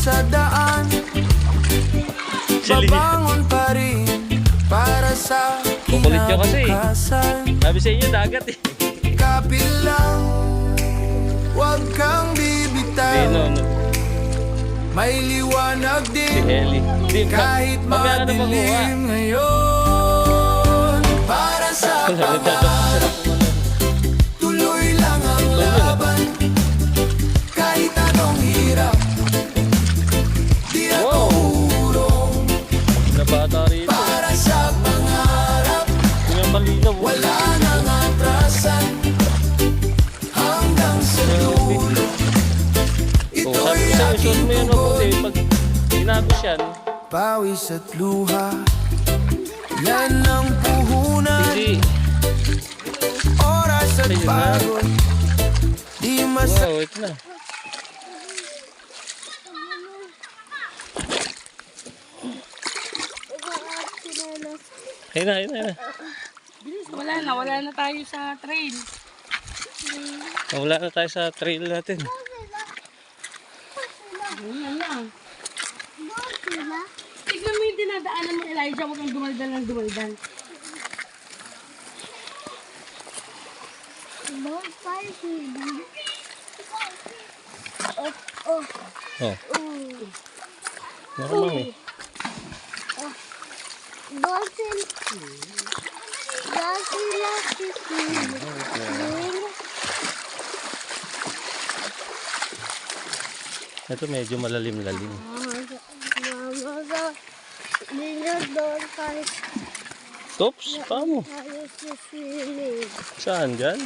sa daan, babangon pa rin para sa Kukulit nyo kasi. kinabukasan. Sabi sa inyo, dagat eh. Kapilang, huwag kang bibitaw. No. May liwanag Si din Ellie. kahit Mamaya ka na magkuha. madilim ngayon. Para sa pangarap, tuloy lang ang laban. Kahit anong hirap, di na Wow. tumurong. Nabata rito. Para sa pangarap, Yung malinaw. wala nang atrasan. Hanggang sa dulo, Oh, ito'y sabi sa aking isuot mo yan mabuti. Pag tinagos yan, pawis at luha, yan ang puhunan. hindi. Oras at Ayun na. pagod, di masakit. Wow, ito na. Ayun na. Bilis, wala na tayo sa train. Wala na tayo sa trail natin. Ganyan lang. Tignan mo yung dinadaanan mo, Elijah, huwag kang dumaldal ng dumaldal. Oh. Nakamang eh. Ito medyo malalim-lalim. Tops, paano? Saan dyan?